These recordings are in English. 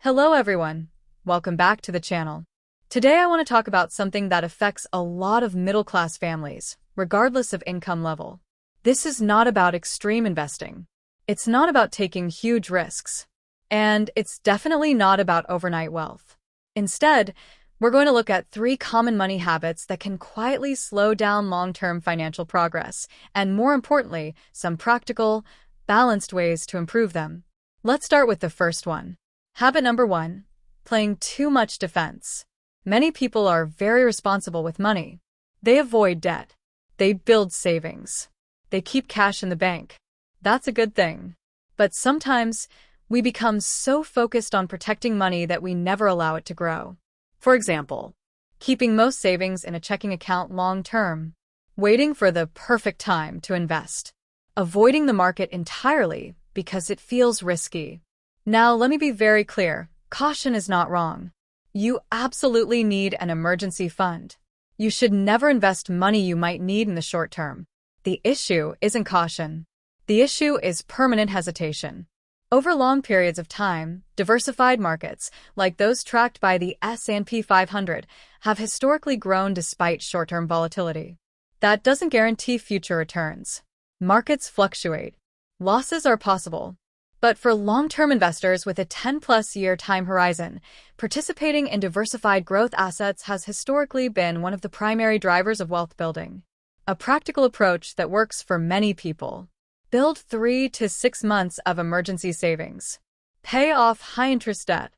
Hello everyone, welcome back to the channel. Today I want to talk about something that affects a lot of middle-class families, regardless of income level. This is not about extreme investing. It's not about taking huge risks. And it's definitely not about overnight wealth. Instead, we're going to look at 3 common money habits that can quietly slow down long-term financial progress, and more importantly, some practical, balanced ways to improve them. Let's start with the first one. Habit number 1, playing too much defense. Many people are very responsible with money. They avoid debt. They build savings. They keep cash in the bank. That's a good thing. But sometimes, we become so focused on protecting money that we never allow it to grow. For example, keeping most savings in a checking account long term, waiting for the perfect time to invest, avoiding the market entirely because it feels risky. Now, let me be very clear. Caution is not wrong. You absolutely need an emergency fund. You should never invest money you might need in the short term. The issue isn't caution. The issue is permanent hesitation. Over long periods of time, diversified markets, like those tracked by the S&P 500, have historically grown despite short-term volatility. That doesn't guarantee future returns. Markets fluctuate. Losses are possible. But for long-term investors with a 10-plus year time horizon, participating in diversified growth assets has historically been one of the primary drivers of wealth building. A practical approach that works for many people. Build 3 to 6 months of emergency savings. Pay off high-interest debt.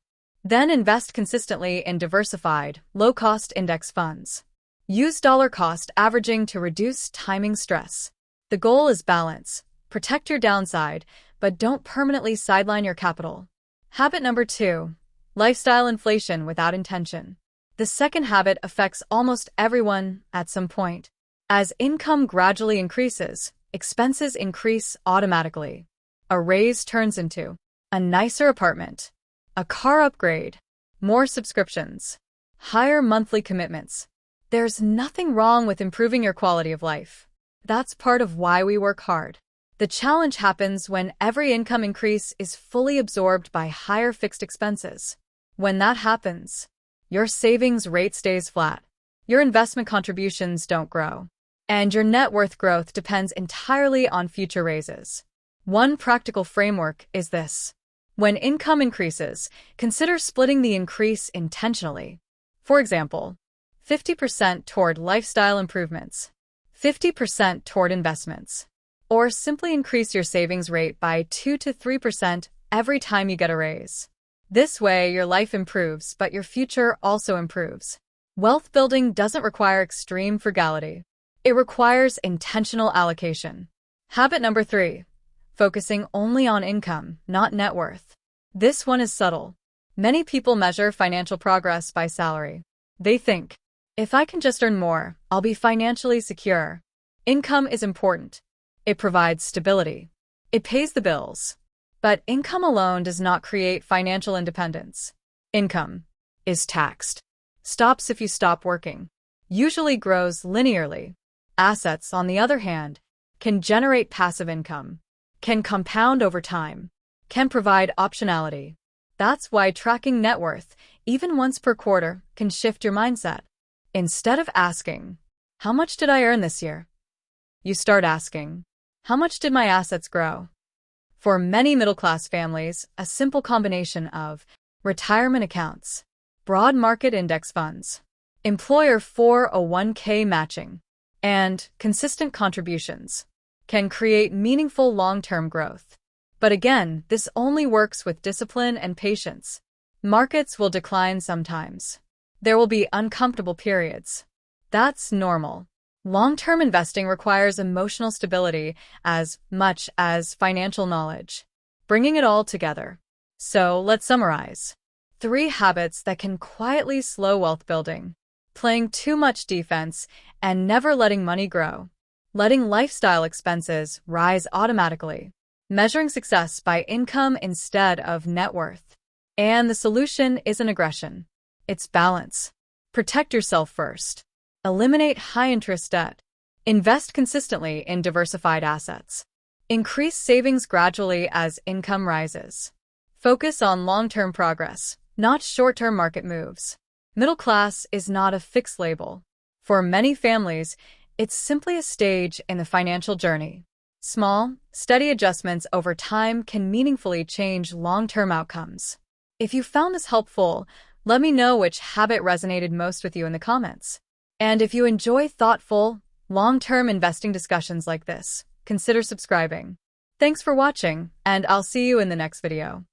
Then invest consistently in diversified, low-cost index funds. Use dollar cost averaging to reduce timing stress. The goal is balance. Protect your downside, but don't permanently sideline your capital. Habit number 2, lifestyle inflation without intention. The second habit affects almost everyone at some point. As income gradually increases, expenses increase automatically. A raise turns into a nicer apartment, a car upgrade, more subscriptions, higher monthly commitments. There's nothing wrong with improving your quality of life. That's part of why we work hard. The challenge happens when every income increase is fully absorbed by higher fixed expenses. When that happens, your savings rate stays flat, your investment contributions don't grow, and your net worth growth depends entirely on future raises. One practical framework is this. When income increases, consider splitting the increase intentionally. For example, 50% toward lifestyle improvements, 50% toward investments. Or simply increase your savings rate by 2 to 3% every time you get a raise. This way, your life improves, but your future also improves. Wealth building doesn't require extreme frugality. It requires intentional allocation. Habit number 3, focusing only on income, not net worth. This one is subtle. Many people measure financial progress by salary. They think, if I can just earn more, I'll be financially secure. Income is important. It provides stability. It pays the bills. But income alone does not create financial independence. Income is taxed. Stops if you stop working. Usually grows linearly. Assets, on the other hand, can generate passive income, can compound over time, can provide optionality. That's why tracking net worth, even once per quarter, can shift your mindset. Instead of asking, how much did I earn this year? You start asking, how much did my assets grow? For many middle-class families, a simple combination of retirement accounts, broad market index funds, employer 401k matching, and consistent contributions can create meaningful long-term growth. But again, this only works with discipline and patience. Markets will decline sometimes. There will be uncomfortable periods. That's normal. Long-term investing requires emotional stability as much as financial knowledge. Bringing it all together. So, let's summarize. 3 habits that can quietly slow wealth building. Playing too much defense and never letting money grow. Letting lifestyle expenses rise automatically. Measuring success by income instead of net worth. And the solution isn't aggression. It's balance. Protect yourself first. Eliminate high-interest debt. Invest consistently in diversified assets. Increase savings gradually as income rises. Focus on long-term progress, not short-term market moves. Middle class is not a fixed label. For many families, it's simply a stage in the financial journey. Small, steady adjustments over time can meaningfully change long-term outcomes. If you found this helpful, let me know which habit resonated most with you in the comments. And if you enjoy thoughtful, long-term investing discussions like this, consider subscribing. Thanks for watching, and I'll see you in the next video.